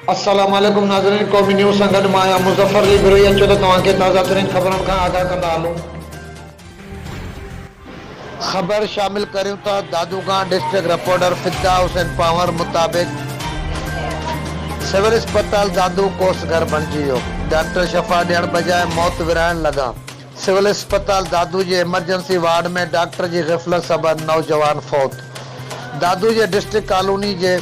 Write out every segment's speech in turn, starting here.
अस्सलाम वालेकुम नाज़रीन, कौमी न्यूज़ संगत माया मुज़फ़्फ़र अली बिरोई अचो तो तव्हांखे ताज़ा तरीन ख़बरनि खां आगाह कंदा हलूं। ख़बर शामिल करियूं था दादूगां डिस्ट्रिक्ट रिपोर्टर फिदा हुसैन पावर मुताबिक़ सिविल अस्पताल दादू कोस घर बणिजी वियो। डॉक्टर शफ़ा ॾियण बजाए मौत विराइण लॻा। सिविल अस्पताल दादू जे इमरजेंसी वार्ड में डॉक्टर जी ग़फ़लत सबबि नौजवान फौत। दादू जे डिस्ट्रिक्ट कॉलोनी जे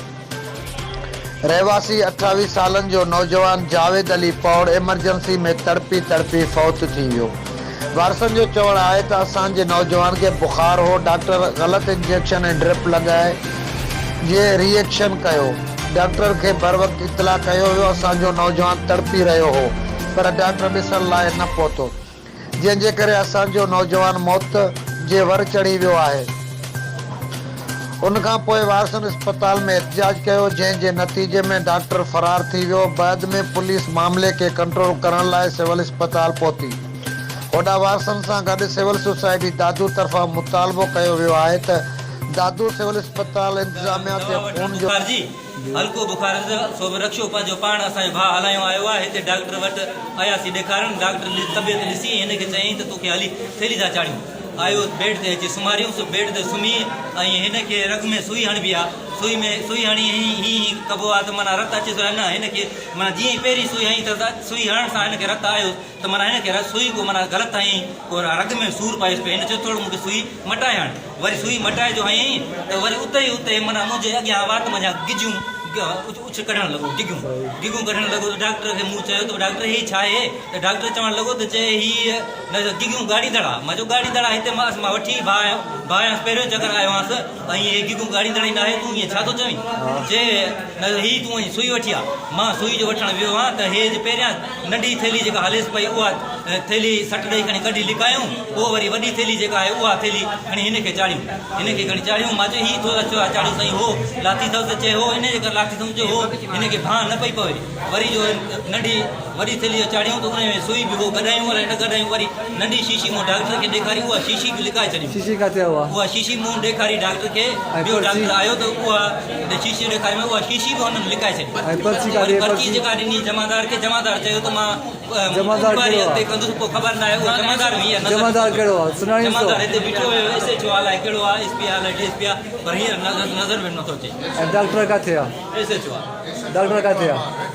रहवासी 28 सालन जो नौजवान जावेद अली पौड़ इमरजेंसी में तड़पी फौत थी वियो। वारसन जो चवण आहे त असांजे नौजवान के बुखार हो, डॉक्टर गलत इंजेक्शन ऐं ड्रिप लगाए जे रिएक्शन कयो। डॉक्टर के बर वक्त इतला कयो वियो। असांजो नौजवान तड़पी रहियो हो पर डॉक्टर ॾिसण लाइ न पहुतो, जंहिंजे करे असांजो नौजवान मौत जे वर चढ़ी वियो आहे। उनखां पोइ वारसन अस्पताल में एहतजाज कयो, जंहिंजे नतीजे में डॉक्टर फरार थी वियो। बाद में पुलिस मामले के कंट्रोल करण लाइ सिविल अस्पताल पहुती। होॾा वारसन सां गॾु सिविल सोसाइटी दादू तरफ़ां मुतालबो कयो वियो आहे त दादू सिविल अस्पताल इंतज़ामिया ते फ़ोन जो हल्को बुखार सो रक्षो पंहिंजो पाण असांजो भाउ हलायो आयो आहे। हिते डॉक्टर वटि आयासीं ॾेखारण। डॉक्टर तबियत ॾिसी हिनखे चयईं त तोखे हली थैली था चाढ़ियूं। आयो बेड ते अची सुम्हारियूंसि। बेड ते सुम्ही ऐं हिनखे रग में सुई हणिबी आहे। सुई हणी हीअं कबो आहे त माना रतु अचे थो न। हिनखे माना जीअं ई पहिरीं सुई हणी त सुई हणण सां हिनखे रतु आयो त माना हिनखे सुई को माना ग़लति हईं, पोइ रग में सूर पएसि पियो। हिन चयो थोरो मूंखे सुई मटाए हण। वरी सुई मटाए जो हईं त वरी उते माना मुंहिंजे अॻियां वात मां गिजूं उछ कढण लॻो, गिगूं कढण लॻो। त डॉक्टर खे मूं चयो त डॉक्टर हीअ छा आहे? त डॉक्टर चवणु लॻो त चए हीअ गिगूं गाड़ी दड़ा। मां चयो गाड़ी दड़ा हिते मां वठी भाउ पहिरियों चकर आयो हुअसि ऐं हीअ गिगूं गाड़ी दड़ा ईंदा आहे, तूं ईअं छा थो चवीं? चए न हीअ तूं सुई वठी आहे। मां सुई जो वठणु वियो आहियां त हे पहिरियां नंढी थैली जेका हलेसि पई उहा थैली सट ॾेई खणी कढी लिकायूं, पोइ वरी वॾी थैली जेका आहे उहा थैली खणी हिनखे चाढ़ियूं। मां चयो हीअ थो अचो आहे चाढ़ियूं साईं। हो लाथी अथसि चए हो इन जे करे लाथी अथसि जो हो हिनखे भाउ न पई पवे। वरी जो नंढी वॾी थैली चाढ़ियूं त उन में सुई बि हो गॾायूं अलाए न गॾायूं। वरी नंढी शीशी मूं डॉक्टर खे ॾेखारी, उहा शीशी बि लिकाए छॾियूं। शीशी किथे उहा शीशी मूं ॾेखारी डॉक्टर खे। ॿियो डॉक्टर आयो त उहा शीशी ॾेखारी में उहा शीशी बि हुननि लिकाए छॾी। पर्ची जेका ॾिनी जमादार खे, जमादार चयो त मां ते कंदुसि, पोइ ख़बर न आहे उहा जमादार हुई। जमादार कहिड़ो आहे? जमादार हिते बीठो हुयो, एस एच ओ अलाए कहिड़ो आहे, एस पी आहे अलाए डीएसपी आहे, पर हींअर नज़र में नथो अचे। डॉक्टर किथे आहे? एस एच ओ आहे। डॉक्टर किथे आहे?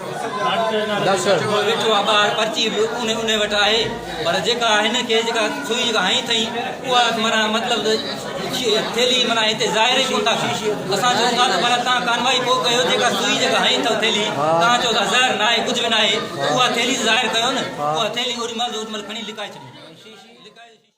डॉक्टर वेठो आहे ॿाहिरि, पर्ची उन वटि आहे। पर जेका हिनखे जेका सुई जेका हई अथई उहा माना मतिलबु थैली माना हिते ज़ाहिर ई कोन था कनि। असां चऊं था त पर तव्हां कारवाई पोइ कयो। जेका सुई जेका हई अथव थैली, तव्हां चओ था ज़ाहिर न आहे, कुझु बि न आहे, उहा थैली ज़ाहिर कयो न। उहा थैली ओॾी महिल खणी लिकाए छॾी।